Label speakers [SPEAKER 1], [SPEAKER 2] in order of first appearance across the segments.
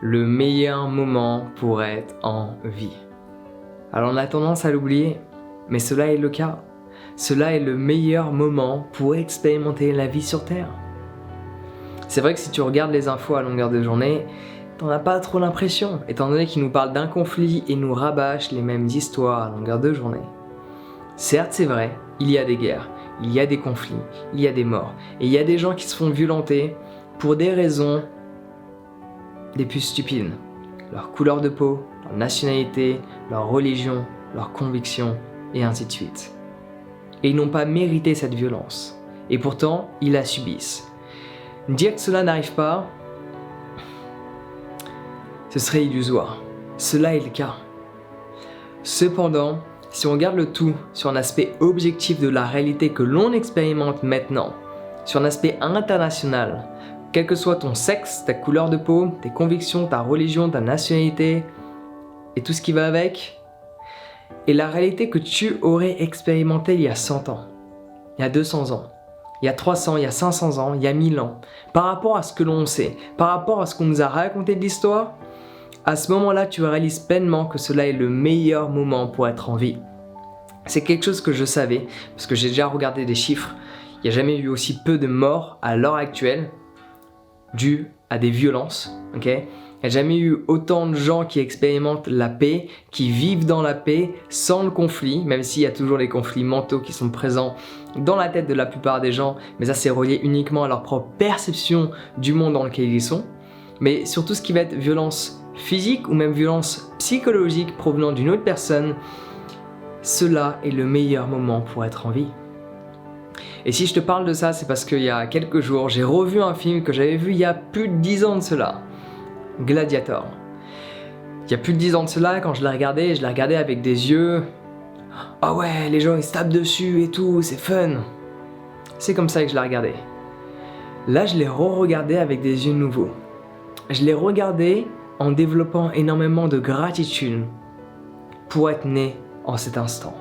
[SPEAKER 1] le meilleur moment pour être en vie. Alors on a tendance à l'oublier, mais cela est le cas. Cela est le meilleur moment pour expérimenter la vie sur Terre. C'est vrai que si tu regardes les infos à longueur de journée, t'en as pas trop l'impression, étant donné qu'ils nous parlent d'un conflit et nous rabâchent les mêmes histoires à longueur de journée. Certes, c'est vrai, il y a des guerres, il y a des conflits, il y a des morts, et il y a des gens qui se font violenter pour des raisons des plus stupides. Leur couleur de peau, leur nationalité, leur religion, leurs convictions, et ainsi de suite. Et ils n'ont pas mérité cette violence, et pourtant, ils la subissent. Dire que cela n'arrive pas, ce serait illusoire. Cela est le cas. Cependant, si on regarde le tout sur un aspect objectif de la réalité que l'on expérimente maintenant, sur un aspect international, quel que soit ton sexe, ta couleur de peau, tes convictions, ta religion, ta nationalité et tout ce qui va avec, et la réalité que tu aurais expérimentée il y a 100 ans, il y a 200 ans, il y a 300, il y a 500 ans, il y a 1000 ans, par rapport à ce que l'on sait, par rapport à ce qu'on nous a raconté de l'histoire, à ce moment-là, tu réalises pleinement que cela est le meilleur moment pour être en vie. C'est quelque chose que je savais, parce que j'ai déjà regardé des chiffres. Il n'y a jamais eu aussi peu de morts à l'heure actuelle, dues à des violences. Okay ? Il n'y a jamais eu autant de gens qui expérimentent la paix, qui vivent dans la paix, sans le conflit, même s'il y a toujours les conflits mentaux qui sont présents dans la tête de la plupart des gens, mais ça c'est relié uniquement à leur propre perception du monde dans lequel ils sont. Mais surtout ce qui va être violence physique ou même violence psychologique provenant d'une autre personne, cela est le meilleur moment pour être en vie. Et si je te parle de ça, c'est parce qu'il y a quelques jours, j'ai revu un film que j'avais vu il y a plus de 10 ans de cela, Gladiator. Il y a plus de 10 ans de cela, quand je l'ai regardé avec des yeux « Ah ouais, les gens ils se tapent dessus et tout, c'est fun !» C'est comme ça que je l'ai regardé. Là, je l'ai re-regardé avec des yeux nouveaux. Je l'ai regardé en développant énormément de gratitude pour être né en cet instant,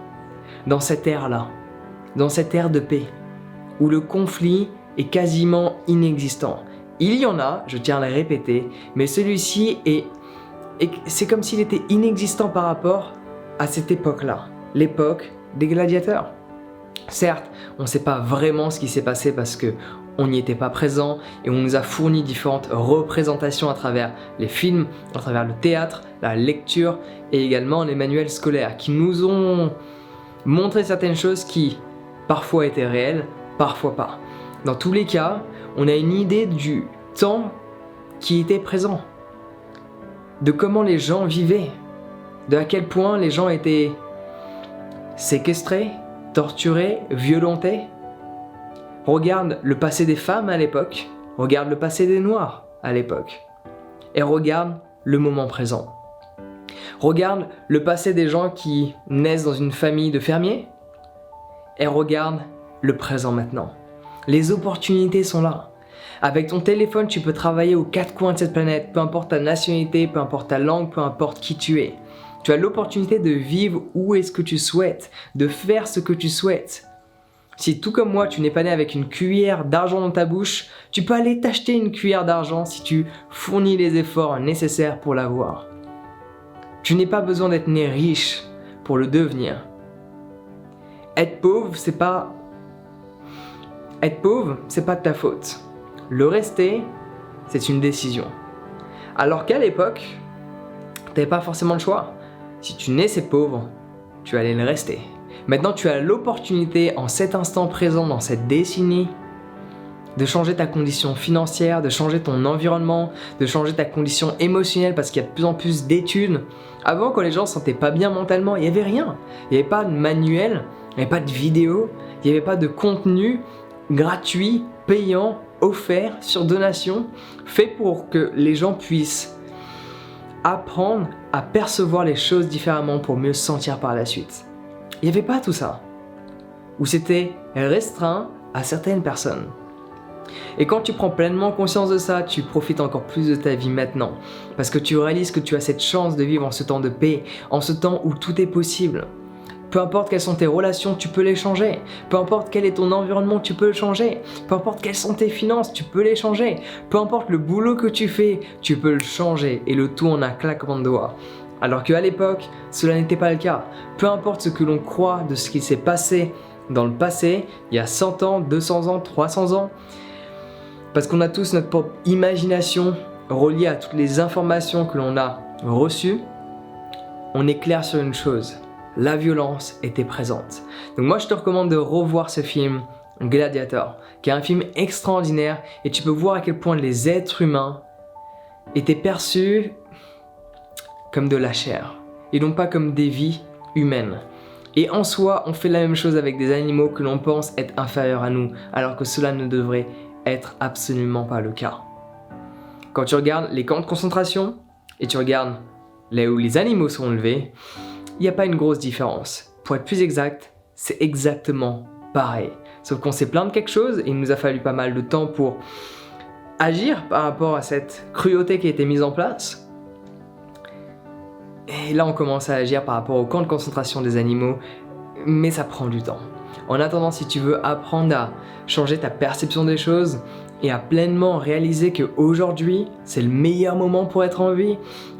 [SPEAKER 1] dans cette ère-là, dans cette ère de paix, où le conflit est quasiment inexistant. Il y en a, je tiens à le répéter, mais celui-ci c'est comme s'il était inexistant par rapport à cette époque-là, l'époque des gladiateurs. Certes, on ne sait pas vraiment ce qui s'est passé parce que on n'y était pas présent et on nous a fourni différentes représentations à travers les films, à travers le théâtre, la lecture et également les manuels scolaires qui nous ont montré certaines choses qui parfois étaient réelles, parfois pas. Dans tous les cas, on a une idée du temps qui était présent, de comment les gens vivaient, de à quel point les gens étaient séquestrés, torturés, violentés. Regarde le passé des femmes à l'époque, regarde le passé des Noirs à l'époque, et regarde le moment présent. Regarde le passé des gens qui naissent dans une famille de fermiers, et regarde le présent maintenant. Les opportunités sont là. Avec ton téléphone, tu peux travailler aux quatre coins de cette planète, peu importe ta nationalité, peu importe ta langue, peu importe qui tu es. Tu as l'opportunité de vivre où est-ce que tu souhaites, de faire ce que tu souhaites. Si tout comme moi, tu n'es pas né avec une cuillère d'argent dans ta bouche, tu peux aller t'acheter une cuillère d'argent si tu fournis les efforts nécessaires pour l'avoir. Tu n'as pas besoin d'être né riche pour le devenir. Être pauvre, c'est pas de ta faute. Le rester, c'est une décision. Alors qu'à l'époque, tu n'avais pas forcément le choix. Si tu naissais pauvre, tu allais le rester. Maintenant, tu as l'opportunité, en cet instant présent, dans cette décennie, de changer ta condition financière, de changer ton environnement, de changer ta condition émotionnelle parce qu'il y a de plus en plus d'études. Avant, quand les gens ne se sentaient pas bien mentalement, il n'y avait rien. Il n'y avait pas de manuel, il n'y avait pas de vidéo, il n'y avait pas de contenu gratuit, payant, offert, sur donation, fait pour que les gens puissent apprendre à percevoir les choses différemment pour mieux se sentir par la suite. Il n'y avait pas tout ça, où c'était restreint à certaines personnes. Et quand tu prends pleinement conscience de ça, tu profites encore plus de ta vie maintenant, parce que tu réalises que tu as cette chance de vivre en ce temps de paix, en ce temps où tout est possible. Peu importe quelles sont tes relations, tu peux les changer. Peu importe quel est ton environnement, tu peux le changer. Peu importe quelles sont tes finances, tu peux les changer. Peu importe le boulot que tu fais, tu peux le changer. Et le tout en un claquement de doigts. Alors qu'à l'époque, cela n'était pas le cas. Peu importe ce que l'on croit de ce qui s'est passé dans le passé, il y a 100 ans, 200 ans, 300 ans, parce qu'on a tous notre propre imagination reliée à toutes les informations que l'on a reçues, on est clair sur une chose, la violence était présente. Donc moi je te recommande de revoir ce film Gladiator, qui est un film extraordinaire et tu peux voir à quel point les êtres humains étaient perçus comme de la chair et non pas comme des vies humaines. Et en soi, on fait la même chose avec des animaux que l'on pense être inférieurs à nous, alors que cela ne devrait être absolument pas le cas. Quand tu regardes les camps de concentration et tu regardes là où les animaux sont élevés, il n'y a pas une grosse différence. Pour être plus exact, c'est exactement pareil. Sauf qu'on s'est plaint de quelque chose et il nous a fallu pas mal de temps pour agir par rapport à cette cruauté qui a été mise en place. Et là, on commence à agir par rapport au camp de concentration des animaux, mais ça prend du temps. En attendant, si tu veux apprendre à changer ta perception des choses et à pleinement réaliser qu'aujourd'hui, c'est le meilleur moment pour être en vie,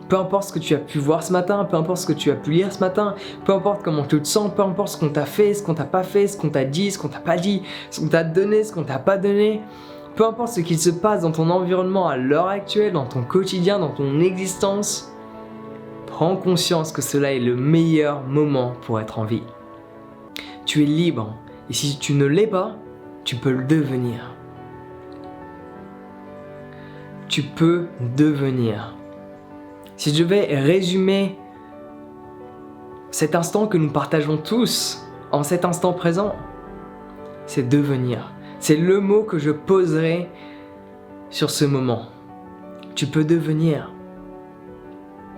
[SPEAKER 1] peu importe ce que tu as pu voir ce matin, peu importe ce que tu as pu lire ce matin, peu importe comment tu te sens, peu importe ce qu'on t'a fait, ce qu'on t'a pas fait, ce qu'on t'a dit, ce qu'on t'a pas dit, ce qu'on t'a donné, ce qu'on t'a pas donné, peu importe ce qu'il se passe dans ton environnement à l'heure actuelle, dans ton quotidien, dans ton existence, prends conscience que cela est le meilleur moment pour être en vie. Tu es libre et si tu ne l'es pas, tu peux le devenir. Tu peux devenir. Si je vais résumer cet instant que nous partageons tous en cet instant présent, c'est devenir. C'est le mot que je poserai sur ce moment. Tu peux devenir.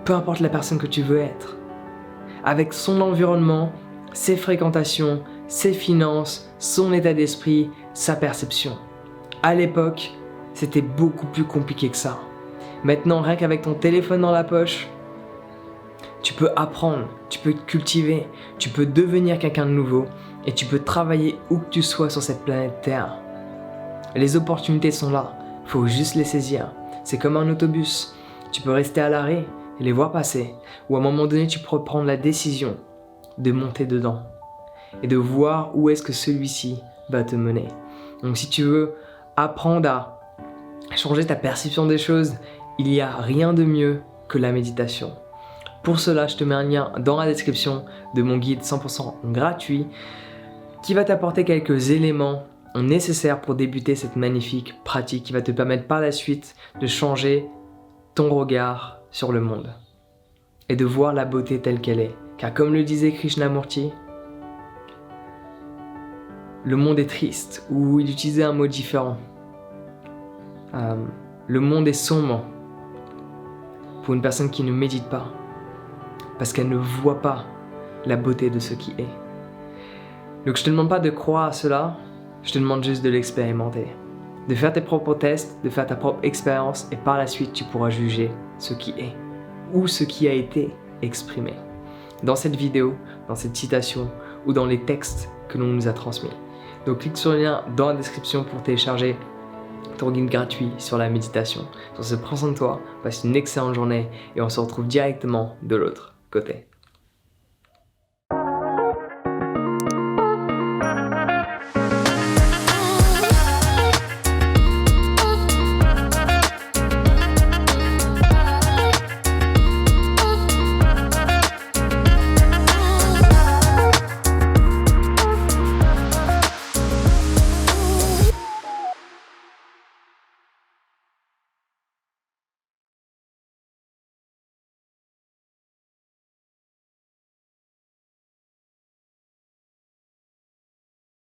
[SPEAKER 1] Peu importe la personne que tu veux être, avec son environnement, ses fréquentations, ses finances, son état d'esprit, sa perception. À l'époque, c'était beaucoup plus compliqué que ça. Maintenant, rien qu'avec ton téléphone dans la poche, tu peux apprendre, tu peux te cultiver, tu peux devenir quelqu'un de nouveau et tu peux travailler où que tu sois sur cette planète Terre. Les opportunités sont là, faut juste les saisir. C'est comme un autobus, tu peux rester à l'arrêt et les voir passer, ou à un moment donné tu peux prendre la décision de monter dedans et de voir où est-ce que celui-ci va te mener. Donc si tu veux apprendre à changer ta perception des choses, il n'y a rien de mieux que la méditation. Pour cela, je te mets un lien dans la description de mon guide 100% gratuit qui va t'apporter quelques éléments nécessaires pour débuter cette magnifique pratique qui va te permettre par la suite de changer ton regard sur le monde et de voir la beauté telle qu'elle est. Car comme le disait Krishnamurti, le monde est triste, ou il utilisait un mot différent. Le monde est sombre pour une personne qui ne médite pas, parce qu'elle ne voit pas la beauté de ce qui est. Donc je te demande pas de croire à cela, je te demande juste de l'expérimenter, de faire tes propres tests, de faire ta propre expérience et par la suite tu pourras juger ce qui est ou ce qui a été exprimé dans cette vidéo, dans cette citation ou dans les textes que l'on nous a transmis. Donc clique sur le lien dans la description pour télécharger ton guide gratuit sur la méditation. Sur ce, prends soin de toi, passe une excellente journée et on se retrouve directement de l'autre côté.